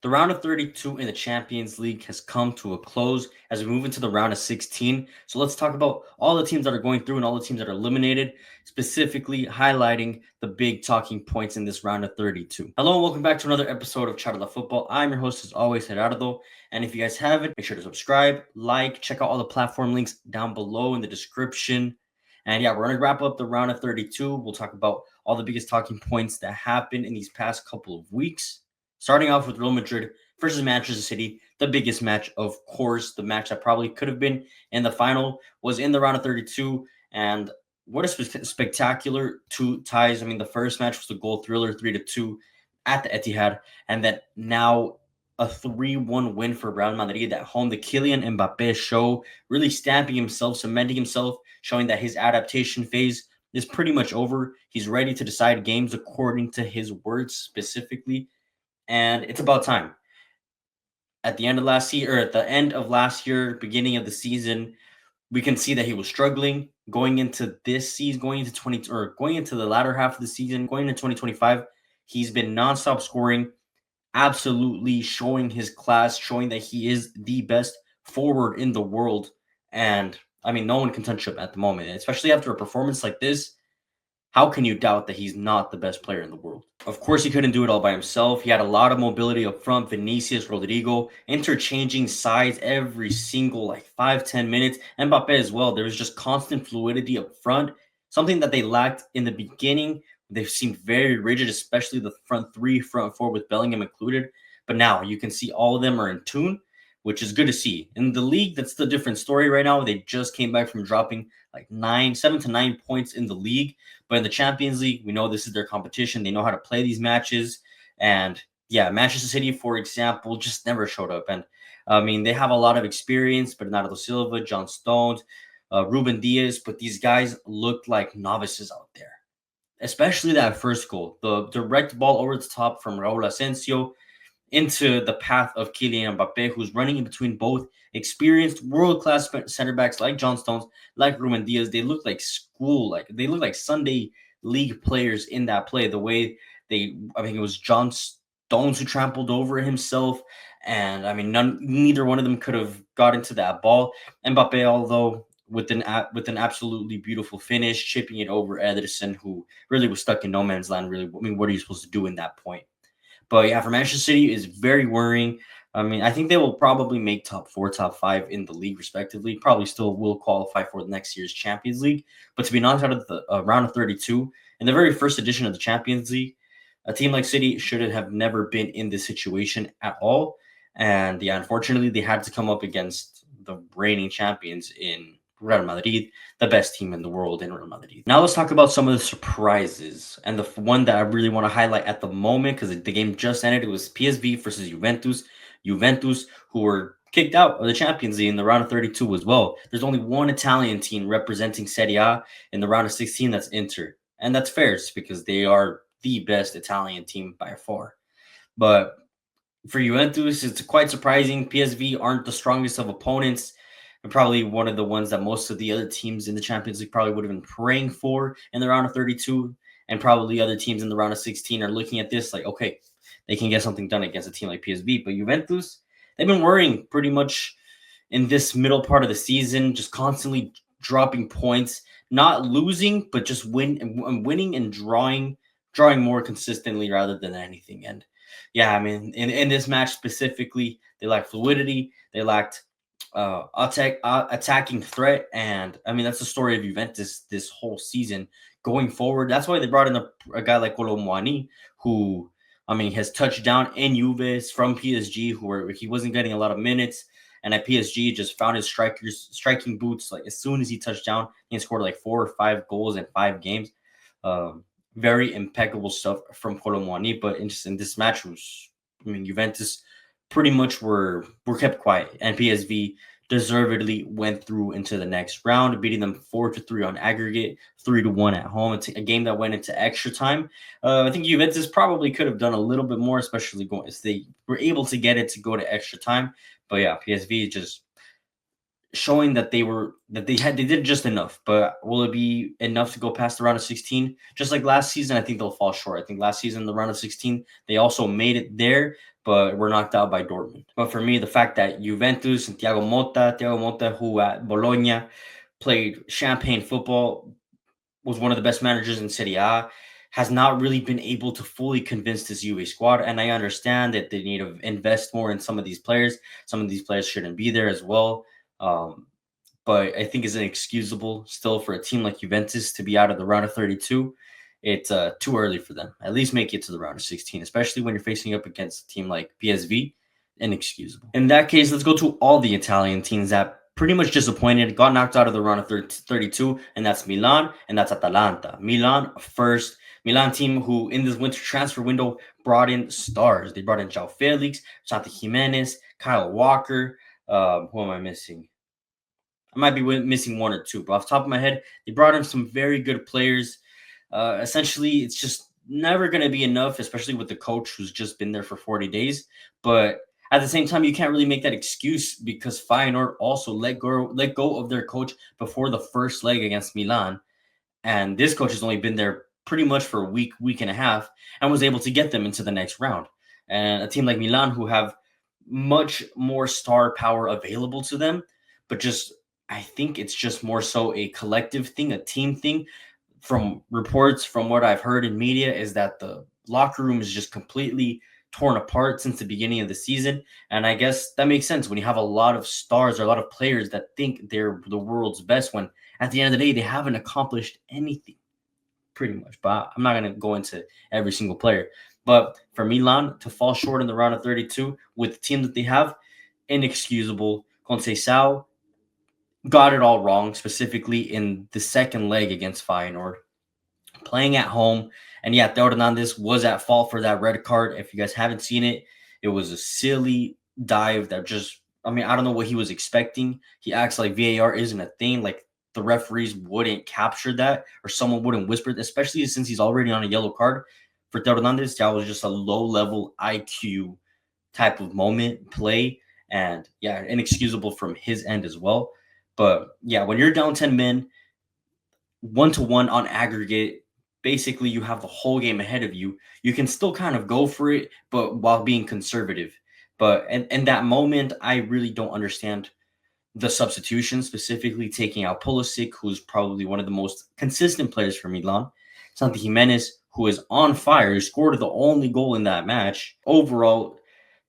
The round of 32 in the Champions League has come to a close as we move into the round of 16. So let's talk about all the teams that are going through and all the teams that are eliminated, specifically highlighting the big talking points in this round of 32. Hello and welcome back to another episode of Charla Football. I'm your host as always, Gerardo. And if you guys haven't, make sure to subscribe, like, check out all the platform links down below in the description. And yeah, we're going to wrap up the round of 32. We'll talk about all the biggest talking points that happened in these past couple of weeks. Starting off with Real Madrid versus Manchester City, the biggest match, of course, the match that probably could have been in the final was in the round of 32. And what a spectacular two ties. I mean, the first match was a goal thriller, 3-2 at the Etihad, and then now a 3-1 win for Real Madrid at home. The Kylian Mbappe show, really stamping himself, cementing himself, showing that his adaptation phase is pretty much over. He's ready to decide games according to his words specifically, and it's about time. At the end of last year, or at the end of last year, beginning of the season, we can see that he was struggling going into this season, going into the latter half of the season, going into 2025. He's been nonstop scoring, absolutely showing his class, showing that he is the best forward in the world. And I mean, no one can touch him at the moment, especially after a performance like this. How can you doubt that he's not the best player in the world? Of course, he couldn't do it all by himself. He had a lot of mobility up front. Vinicius, Rodrigo, interchanging sides every single 5-10 minutes. Mbappe as well. There was just constant fluidity up front, something that they lacked in the beginning. They seemed very rigid, especially the front three, front four with Bellingham included. But now you can see all of them are in tune, which is good to see. In the league, that's the different story right now. They just came back from dropping 7 to 9 points in the league. But in the Champions League, we know this is their competition. They know how to play these matches. And yeah, Manchester City, for example, just never showed up. And I mean, they have a lot of experience, Bernardo Silva, John Stones, Ruben Diaz, but these guys looked like novices out there. Especially that first goal, the direct ball over the top from Raul Asensio into the path of Kylian Mbappe, who's running in between both experienced world-class center backs like John Stones, like Ruben Diaz. They look like they look like Sunday league players in that play. The way I think it was John Stones who trampled over himself, and I mean, neither one of them could have got into that ball. Mbappe, although with an absolutely beautiful finish, chipping it over Ederson, who really was stuck in no man's land. Really, I mean, what are you supposed to do in that point? But yeah, for Manchester City is very worrying. I mean, I think they will probably make top 4, top 5 in the league, respectively. Probably still will qualify for the next year's Champions League. But to be knocked out of the round of 32 in the very first edition of the Champions League, a team like City should have never been in this situation at all. And yeah, unfortunately, they had to come up against the reigning champions in Real Madrid, the best team in the world in Real Madrid. Now let's talk about some of the surprises. And the one that I really want to highlight at the moment, because the game just ended, it was PSV versus Juventus. Juventus, who were kicked out of the Champions League in the round of 32 as well. There's only one Italian team representing Serie A in the round of 16, that's Inter. And that's fair, because they are the best Italian team by far. But for Juventus, it's quite surprising. PSV aren't the strongest of opponents, and probably one of the ones that most of the other teams in the Champions League probably would have been praying for in the round of 32. And probably other teams in the round of 16 are looking at this like, okay, they can get something done against a team like PSV. But Juventus, they've been worrying pretty much in this middle part of the season, just constantly dropping points, not losing, but just winning and drawing more consistently rather than anything. And yeah, I mean, in this match specifically, they lacked fluidity, they lacked attacking threat, and I mean, that's the story of Juventus this whole season going forward. That's why they brought in a guy like Colomwani, who, I mean, has touched down in Juve from PSG, where he wasn't getting a lot of minutes, and at PSG just found his striking boots. Like as soon as he touched down, he scored like 4 or 5 goals in 5 games. Very impeccable stuff from Colomwani. But in this match was, I mean, Juventus pretty much were kept quiet, and PSV deservedly went through into the next round, beating them 4-3 on aggregate, 3-1 at home. It's a game that went into extra time. I think Juventus probably could have done a little bit more, especially if they were able to get it to go to extra time. But yeah, PSV just showing that they did just enough. But will it be enough to go past the round of 16? Just like last season, I think they'll fall short. I think last season, the round of 16, they also made it there, but were knocked out by Dortmund. But for me, the fact that Juventus and Thiago Motta, who at Bologna played champagne football, was one of the best managers in Serie A, has not really been able to fully convince this Juve squad. And I understand that they need to invest more in some of these players. Some of these players shouldn't be there as well. Um, but I think it's inexcusable still for a team like Juventus to be out of the round of 32. It's too early for them. At least make it to the round of 16, especially when you're facing up against a team like PSV. Inexcusable. In that case, let's go to all the Italian teams that pretty much disappointed, got knocked out of the round of 32, and that's Milan and that's Atalanta. Milan first. Milan team who in this winter transfer window brought in stars. They brought in João Felix, Santi Jimenez, Kyle Walker. Who am I missing? I might be missing one or two, but off the top of my head, they brought in some very good players. Essentially, it's just never going to be enough, especially with the coach who's just been there for 40 days. But at the same time, you can't really make that excuse because Feyenoord also let go of their coach before the first leg against Milan. And this coach has only been there pretty much for a week and a half, and was able to get them into the next round. And a team like Milan, who have much more star power available to them, but just I think it's just more so a collective thing, a team thing. From reports, from what I've heard in media, is that the locker room is just completely torn apart since the beginning of the season. And I guess that makes sense when you have a lot of stars or a lot of players that think they're the world's best when at the end of the day they haven't accomplished anything pretty much. But I'm not going to go into every single player. But for Milan to fall short in the round of 32 with the team that they have, inexcusable. Conceição got it all wrong, specifically in the second leg against Feyenoord, playing at home. And yeah, Theo Hernandez was at fault for that red card. If you guys haven't seen it, it was a silly dive that just, I mean, I don't know what he was expecting. He acts like VAR isn't a thing. Like the referees wouldn't capture that or someone wouldn't whisper it, especially since he's already on a yellow card. For Theo Hernandez, that was just a low level IQ type of moment play. And yeah, inexcusable from his end as well. But yeah, when you're down 10 men, 1-1 on aggregate, basically you have the whole game ahead of you. You can still kind of go for it, but while being conservative. But in that moment, I really don't understand the substitution, specifically taking out Pulisic, who's probably one of the most consistent players for Milan. Santi Jimenez, who is on fire, who scored the only goal in that match. Overall,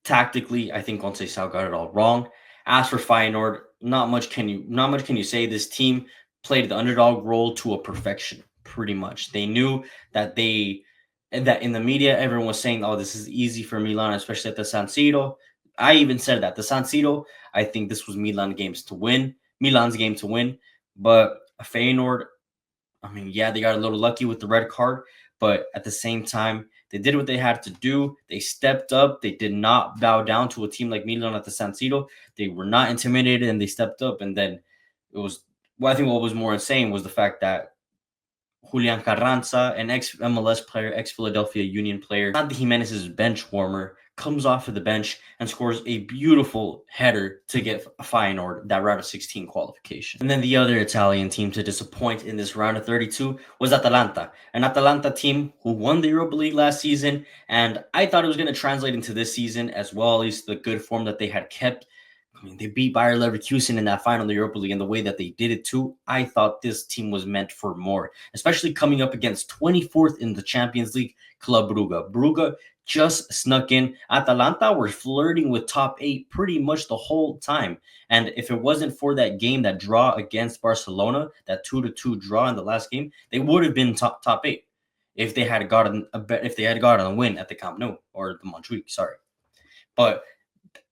tactically, I think Conceição got it all wrong. As for Feyenoord, not much can you say. This team played the underdog role to a perfection, pretty much. They knew that that in the media, everyone was saying, "Oh, this is easy for Milan, especially at the San Siro." I even said that the San Siro, I think this was Milan's game to win. But Feyenoord, I mean, yeah, they got a little lucky with the red card, but at the same time, they did what they had to do. They stepped up. They did not bow down to a team like Milan at the San Siro. They were not intimidated, and they stepped up. And then it was, well, I think what was more insane was the fact that Julian Carranza, an ex-MLS player, ex-Philadelphia Union player, not the Jimenez's bench warmer, comes off of the bench and scores a beautiful header to get Feyenoord that round of 16 qualification. And then the other Italian team to disappoint in this round of 32 was Atalanta, an Atalanta team who won the Europa League last season, and I thought it was going to translate into this season as well, at least the good form that they had kept. I mean, they beat Bayer Leverkusen in that final Europa League, and the way that they did it too, I thought this team was meant for more, especially coming up against 24th in the Champions League, Club Brugge. Brugge just snuck in. Atalanta were flirting with top 8 pretty much the whole time. And if it wasn't for that game, that draw against Barcelona, that 2-2 draw in the last game, they would have been top 8 if they had gotten a win at the Camp Nou or the Montjuic, sorry. But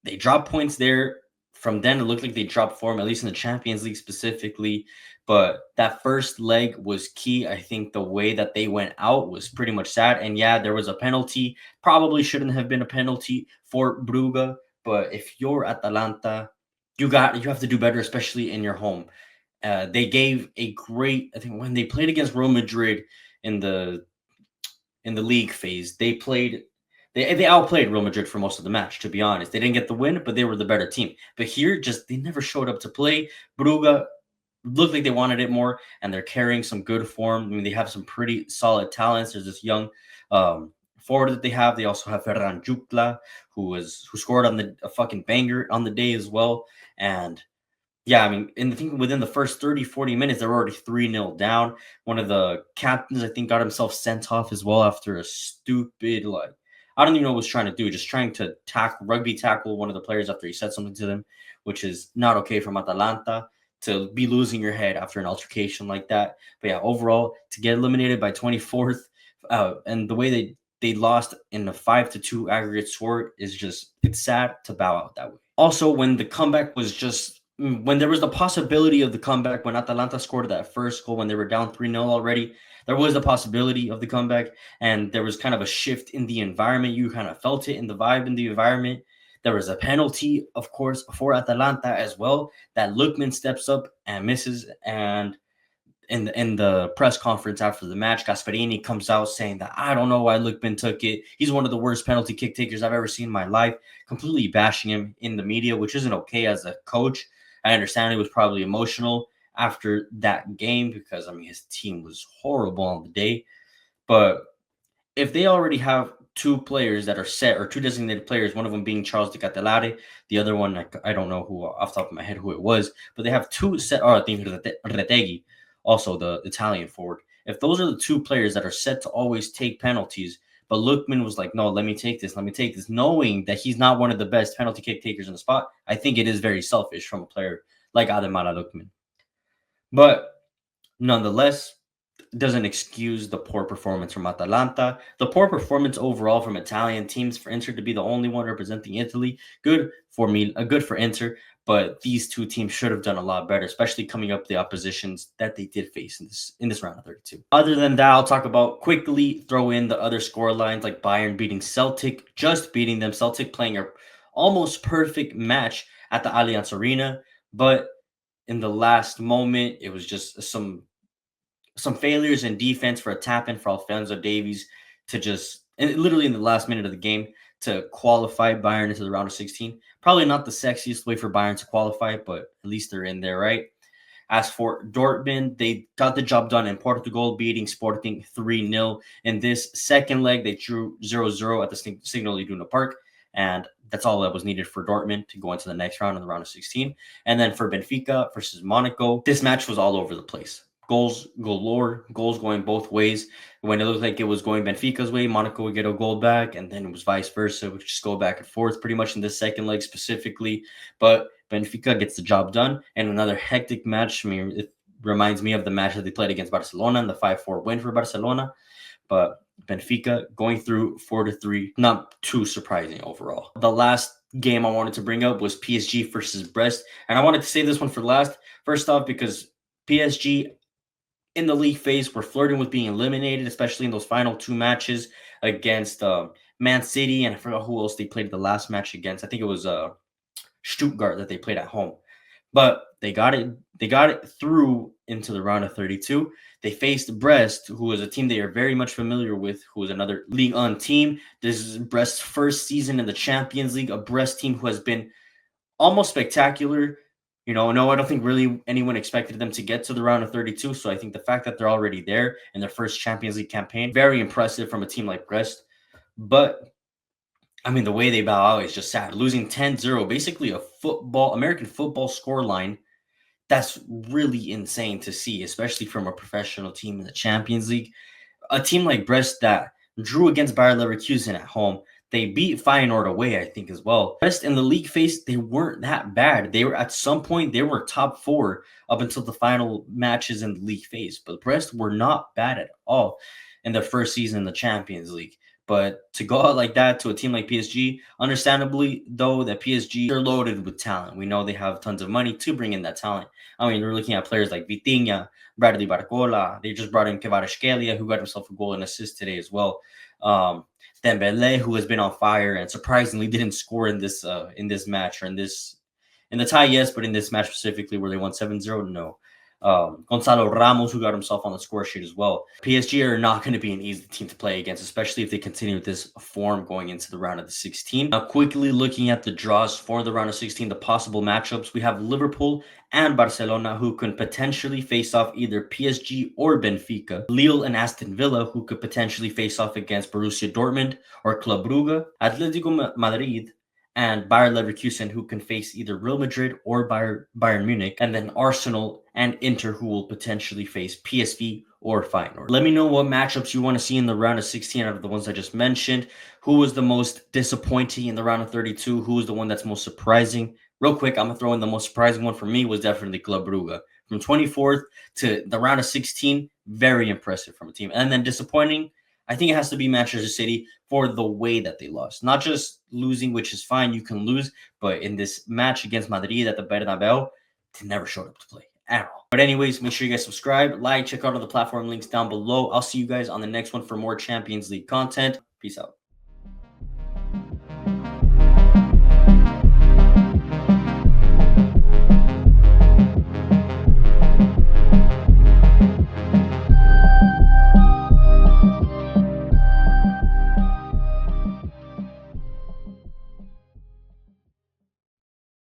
they dropped points there. From then, it looked like they dropped form, at least in the Champions League specifically. But that first leg was key. I think the way that they went out was pretty much sad. And yeah, there was a penalty. Probably shouldn't have been a penalty for Brugge. But if you're Atalanta, you have to do better, especially in your home. They gave a great, I think when they played against Real Madrid in the league phase, they They outplayed Real Madrid for most of the match, to be honest. They didn't get the win, but they were the better team. But here, just they never showed up to play. Brugge looked like they wanted it more, and they're carrying some good form. I mean, they have some pretty solid talents. There's this young forward that they have. They also have Ferran Jutla, who scored on a fucking banger on the day as well. And yeah, I mean, and I think within the first 30, 40 minutes, they're already 3-0 down. One of the captains, I think, got himself sent off as well after a stupid, like, I don't even know what he was trying to do, just trying to rugby tackle one of the players after he said something to them, which is not okay from Atalanta to be losing your head after an altercation like that. But yeah, overall, to get eliminated by 24th, and the way they lost in a 5-2 aggregate score is just, it's sad to bow out that way. Also, when the comeback was just when there was the possibility of the comeback, when Atalanta scored that first goal, when they were down 3-0 already, there was the possibility of the comeback, and there was kind of a shift in the environment. You kind of felt it in the vibe in the environment. There was a penalty, of course, for Atalanta as well, that Lookman steps up and misses. And in the press conference after the match, Gasperini comes out saying that I don't know why Lookman took it. He's one of the worst penalty kick takers I've ever seen in my life, completely bashing him in the media, which isn't okay as a coach. I understand he was probably emotional after that game because, I mean, his team was horrible on the day. But if they already have two players that are set, or two designated players, one of them being Charles de Catelare, the other one, I don't know who off the top of my head who it was, but they have two set, or I think Retegui, also the Italian forward. If those are the two players that are set to always take penalties, but Lookman was like, no, let me take this, knowing that he's not one of the best penalty kick takers in the spot, I think it is very selfish from a player like Ademar Lookman. But nonetheless, doesn't excuse the poor performance from Atalanta. The poor performance overall from Italian teams, for Inter to be the only one representing Italy, good for me, good for Inter. But these two teams should have done a lot better, especially coming up the oppositions that they did face in this round of 32. Other than that, I'll talk about quickly throw in the other score lines like Bayern beating Celtic, just beating them. Celtic playing a almost perfect match at the Allianz Arena, but in the last moment, it was just some failures in defense for a tap in for Alphonso Davies to just, and literally in the last minute of the game, to qualify Bayern into the round of 16. Probably not the sexiest way for Bayern to qualify, but at least they're in there, right? As for Dortmund, they got the job done in Portugal, beating Sporting 3-0. In this second leg, they drew 0-0 at the Signal Iduna Park, and that's all that was needed for Dortmund to go into the next round in the round of 16. And then for Benfica versus Monaco, this match was all over the place. Goals galore, goals going both ways. When it looked like it was going Benfica's way, Monaco would get a goal back, and then it was vice versa, which just go back and forth pretty much in this second leg specifically. But Benfica gets the job done, and another hectic match. I mean, it reminds me of the match that they played against Barcelona and the 5-4 win for Barcelona. But Benfica going through 4-3, not too surprising overall. The last game I wanted to bring up was PSG versus Brest, and I wanted to save this one for last. First off, because PSG in the league phase were flirting with being eliminated, especially in those final two matches against Man City, and I forgot who else they played the last match against. I think it was Stuttgart that they played at home. But they got it through into the round of 32. They faced Brest, who is a team they are very much familiar with, who is another Ligue 1 team. This is Brest's first season in the Champions League, a Brest team who has been almost spectacular. No, I don't think really anyone expected them to get to the round of 32. So I think the fact that they're already there in their first Champions League campaign, very impressive from a team like Brest. But I mean, the way they bow out is just sad. Losing 10-0, basically a American football scoreline. That's really insane to see, especially from a professional team in the Champions League. A team like Brest that drew against Bayer Leverkusen at home. They beat Feyenoord away, I think, as well. Brest in the league phase, they weren't that bad. They were at some point, they were top four up until the final matches in the league phase. But Brest were not bad at all in their first season in the Champions League. But to go out like that to a team like PSG, understandably, though, that PSG are loaded with talent. We know they have tons of money to bring in that talent. I mean, we're looking at players like Vitinha, Bradley Barcola. They just brought in Kvaratskhelia, who got himself a goal and assist today as well. Dembele, who has been on fire and surprisingly didn't score in this match, or in the tie, yes, but in this match specifically where they won 7-0, no. Gonzalo Ramos, who got himself on the score sheet as well. PSG are not going to be an easy team to play against, especially if they continue with this form going into the round of the 16. Now, quickly looking at the draws for the round of 16, the possible matchups, we have Liverpool and Barcelona, who can potentially face off either PSG or Benfica. Lille and Aston Villa, who could potentially face off against Borussia Dortmund or Club Brugge. Atletico Madrid and Bayer Leverkusen, who can face either Real Madrid or Bayern Munich, and then Arsenal and Inter, who will potentially face PSV or Feyenoord. Let me know what matchups you want to see in the round of 16 out of the ones I just mentioned. Who was the most disappointing in the round of 32? Who was the one that's most surprising? Real quick, I'm going to throw in the most surprising one for me was definitely Club Brugge. From 24th to the round of 16, very impressive from a team. And then disappointing, I think it has to be Manchester City for the way that they lost. Not just losing, which is fine, you can lose, but in this match against Madrid at the Bernabeu, they never showed up to play at all. But anyways, make sure you guys subscribe, like, check out all the platform links down below. I'll see you guys on the next one for more Champions League content. Peace out.